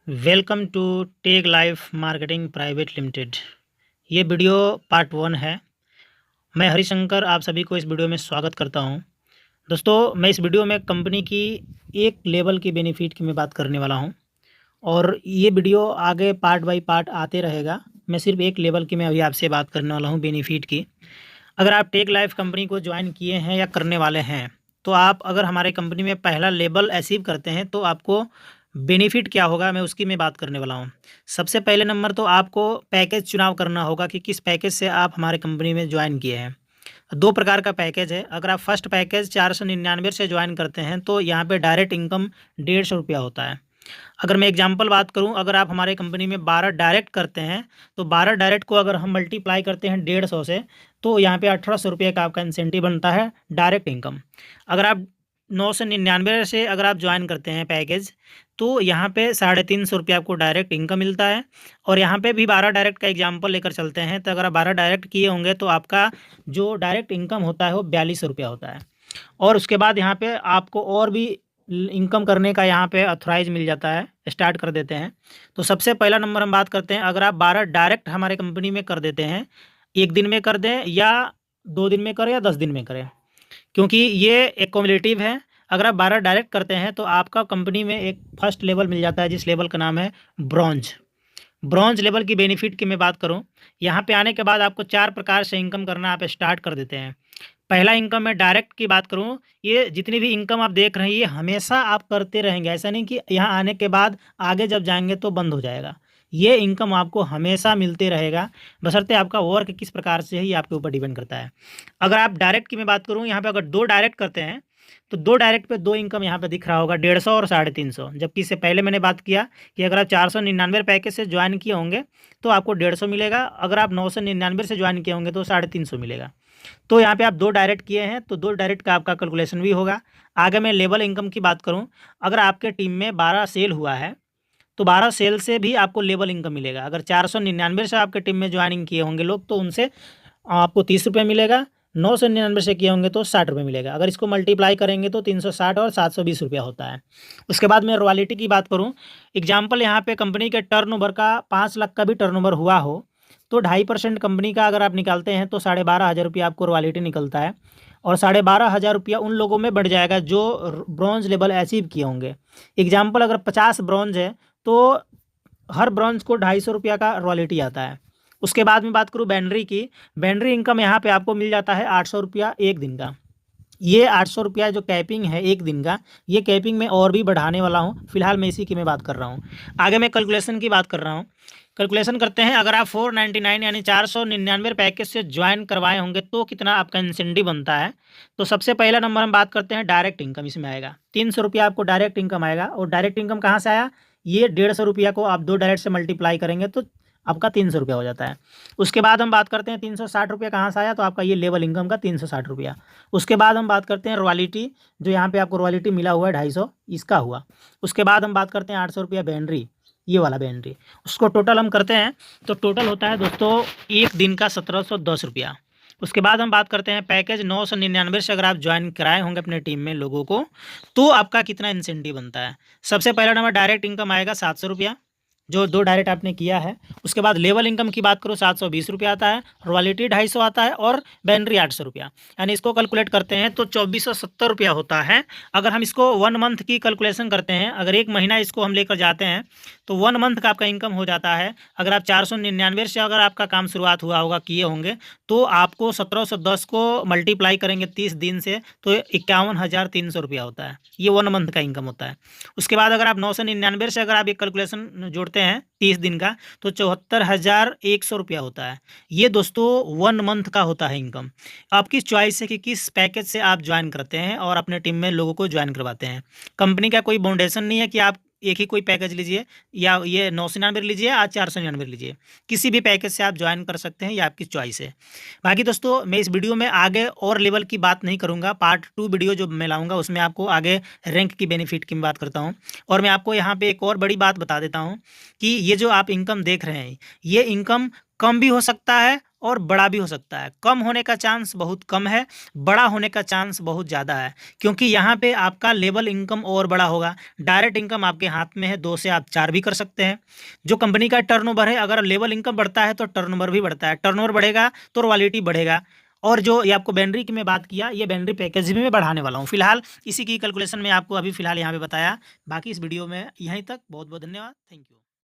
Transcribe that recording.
Welcome to tech life marketing private limited. ये video part 1 है। मैं हरिशंकर आप सभी को इस वीडियो में स्वागत करता हूं। दोस्तों, मैं इस वीडियो में कंपनी की एक लेवल की बेनिफिट की मैं बात करने वाला हूं और ये वीडियो आगे पार्ट बाय पार्ट आते रहेगा। मैं सिर्फ एक लेवल की मैं अभी आपसे बात करने वाला हूँ बेनिफिट की। अगर आप टेक लाइफ कंपनी को ज्वाइन किए हैं या करने वाले हैं, तो आप अगर हमारे कंपनी में पहला लेवल अचीव करते हैं तो आपको बेनिफिट क्या होगा, मैं बात करने वाला हूँ। सबसे पहले नंबर तो आपको पैकेज चुनाव करना होगा कि किस पैकेज से आप हमारे कंपनी में ज्वाइन किए हैं। दो प्रकार का पैकेज है। अगर आप फर्स्ट पैकेज 499 से ज्वाइन करते हैं तो यहाँ पे डायरेक्ट इनकम 150 रुपया होता है। अगर मैं एग्जांपल बात करूं, अगर आप हमारे कंपनी में 12 डायरेक्ट करते हैं तो 12 डायरेक्ट को अगर हम मल्टीप्लाई करते हैं 150 से, तो यहाँ पे 1800 रुपये का आपका इंसेंटिव बनता है डायरेक्ट इनकम। अगर आप 999 से अगर आप ज्वाइन करते हैं पैकेज, तो यहाँ पे 350 रुपये आपको डायरेक्ट इनकम मिलता है। और यहाँ पे भी 12 डायरेक्ट का एग्जांपल लेकर चलते हैं, तो अगर आप 12 डायरेक्ट किए होंगे तो आपका जो डायरेक्ट इनकम होता है वो 4200 रुपया होता है। और उसके बाद यहाँ पे आपको और भी इनकम करने का यहाँ पे अथोराइज मिल जाता है, स्टार्ट कर देते हैं। तो सबसे पहला नंबर हम बात करते हैं, अगर आप 12 डायरेक्ट हमारे कंपनी में कर देते हैं, एक दिन में कर दें या 2 दिन में करें या 10 दिन में करें, क्योंकि ये एक कम्युलेटिव है। अगर आप 12 डायरेक्ट करते हैं तो आपका कंपनी में एक फर्स्ट लेवल मिल जाता है, जिस लेवल का नाम है ब्रॉन्ज। ब्रॉन्ज लेवल की बेनिफिट की मैं बात करूं, यहाँ पे आने के बाद आपको 4 प्रकार से इनकम करना आप स्टार्ट कर देते हैं। पहला इनकम मैं डायरेक्ट की बात करूं, ये जितनी भी इनकम आप देख रहे हैं ये हमेशा आप करते रहेंगे। ऐसा नहीं कि यहाँ आने के बाद आगे जब जाएंगे तो बंद हो जाएगा। ये इनकम आपको हमेशा मिलते रहेगा, बशर्ते आपका वर्क किस प्रकार से है ये आपके ऊपर डिपेंड करता है। अगर आप डायरेक्ट की मैं बात करूँ, यहाँ पे अगर 2 डायरेक्ट करते हैं तो 2 डायरेक्ट पे 2 इनकम यहाँ पे दिख रहा होगा, 150 और 350। जबकि इससे पहले मैंने बात किया कि अगर आप 499 पैकेज से ज्वाइन किए होंगे तो आपको 150 मिलेगा, अगर आप 999 से ज्वाइन किए होंगे तो 350 मिलेगा। तो यहाँ पे आप 2 डायरेक्ट किए हैं तो 2 डायरेक्ट का आपका कैलकुलेशन भी होगा। आगे मैं लेवल इनकम की बात करूँ, अगर आपके टीम में 12 सेल हुआ है तो 12 सेल से भी आपको लेवल इनकम मिलेगा। अगर 499 से आपके टीम में ज्वाइनिंग किए होंगे लोग तो उनसे आपको 30 रुपये मिलेगा, 999 से किए होंगे तो 60 रुपये मिलेगा। अगर इसको मल्टीप्लाई करेंगे तो 360 और 720 रुपया होता है। उसके बाद मैं रॉयल्टी की बात करूं, एग्जांपल यहाँ पे कंपनी के टर्नओवर का 5 लाख का भी टर्नओवर हुआ हो तो 2.5% कंपनी का अगर आप निकालते हैं तो 12,500 रुपया आपको रॉयल्टी निकलता है। और 12,500 रुपया उन लोगों में बढ़ जाएगा जो ब्रॉन्ज लेवल अचीव किए होंगे। एग्जाम्पल अगर 50 ब्रॉन्ज है तो हर ब्रॉन्ज को 250 रुपया का रॉयल्टी आता है। उसके बाद में बात करूँ बैनरी की, बैनरी इनकम यहाँ पे आपको मिल जाता है 800 रुपया एक दिन का। ये 800 रुपया जो कैपिंग है एक दिन का, ये कैपिंग मैं और भी बढ़ाने वाला हूँ, फिलहाल मैं इसी की मैं बात कर रहा हूँ। आगे मैं कैलकुलेशन की बात कर रहा हूँ। कैलकुलेशन करते हैं, अगर आप 499 यानी 499 पैकेज से ज्वाइन करवाए होंगे तो कितना आपका इंसेंटिव बनता है। तो सबसे पहला नंबर हम बात करते हैं डायरेक्ट इनकम, इसमें आएगा 300 रुपया आपको डायरेक्ट इनकम आएगा। और डायरेक्ट इनकम कहाँ से आया, ये 150 रुपया को आप 2 डायरेक्ट से मल्टीप्लाई करेंगे तो आपका 300 रुपया हो जाता है। उसके बाद हम बात करते हैं 360 रुपया कहाँ से आया, तो आपका ये लेवल इनकम का 360 रुपया। उसके बाद हम बात करते हैं रॉयल्टी, जो यहाँ पे आपको रॉयल्टी मिला हुआ है 250, इसका हुआ। उसके बाद हम बात करते हैं 800 रुपया बैनरी, ये वाला बैनरी। उसको टोटल हम करते हैं तो टोटल होता है दोस्तों एक दिन का 1710 रुपया। उसके बाद हम बात करते हैं पैकेज 999 से अगर आप ज्वाइन कराए होंगे अपने टीम में लोगों को तो आपका कितना इंसेंटिव बनता है। सबसे पहला नंबर डायरेक्ट इनकम आएगा 700 रुपया, जो 2 डायरेक्ट आपने किया है। उसके बाद लेवल इनकम की बात करो 720 रुपया आता है, रॉयल्टी 250 आता है और बैनरी 800 रुपया। यानी इसको कैलकुलेट करते हैं तो 2470 रुपया होता है। अगर हम इसको 1 मंथ की कैलकुलेशन करते हैं, अगर एक महीना इसको हम लेकर जाते हैं तो 1 मंथ का आपका इनकम हो जाता है। अगर आप 499 से अगर आपका काम शुरुआत हुआ होगा, किए होंगे, तो आपको 1710 को मल्टीप्लाई करेंगे 30 दिन से तो 51,300 रुपया होता है। ये 1 मंथ का इनकम होता है। उसके बाद अगर आप 999 से अगर आप एक कैलकुलेशन जोड़ते हैं 30 दिन का तो 74,100 रुपया होता है। ये दोस्तों 1 मंथ का होता है इनकम। आपकी चॉइस है कि किस पैकेज से आप ज्वाइन करते हैं और अपने टीम में लोगों को ज्वाइन करवाते हैं। कंपनी का कोई बाउंडेशन नहीं है कि आप एक ही कोई पैकेज लीजिए या ये 999 लीजिए या 499 लीजिए, किसी भी पैकेज से आप ज्वाइन कर सकते हैं, ये आपकी चॉइस है। बाकी दोस्तों मैं इस वीडियो में आगे और लेवल की बात नहीं करूंगा, पार्ट 2 वीडियो जो मैं लाऊंगा उसमें आपको आगे रैंक की बेनिफिट की बात करता हूं। और मैं आपको यहाँ पे एक और बड़ी बात बता देता हूँ कि ये जो आप इनकम देख रहे हैं ये इनकम कम भी हो सकता है और बड़ा भी हो सकता है। कम होने का चांस बहुत कम है, बड़ा होने का चांस बहुत ज़्यादा है, क्योंकि यहाँ पे आपका लेवल इनकम और बड़ा होगा। डायरेक्ट इनकम आपके हाथ में है, 2 से आप 4 भी कर सकते हैं। जो कंपनी का टर्नओवर है, अगर लेवल इनकम बढ़ता है तो टर्नओवर भी बढ़ता है, टर्नओवर बढ़ेगा तो रॉयल्टी बढ़ेगा। और जो ये आपको बैनरी की मैं बात किया, ये बैनरी पैकेज भी मैं बढ़ाने वाला हूँ। फिलहाल इसी की कैलकुलेशन में आपको अभी फिलहाल यहाँ पे बताया। बाकी इस वीडियो में यहीं तक। बहुत बहुत धन्यवाद। Thank you.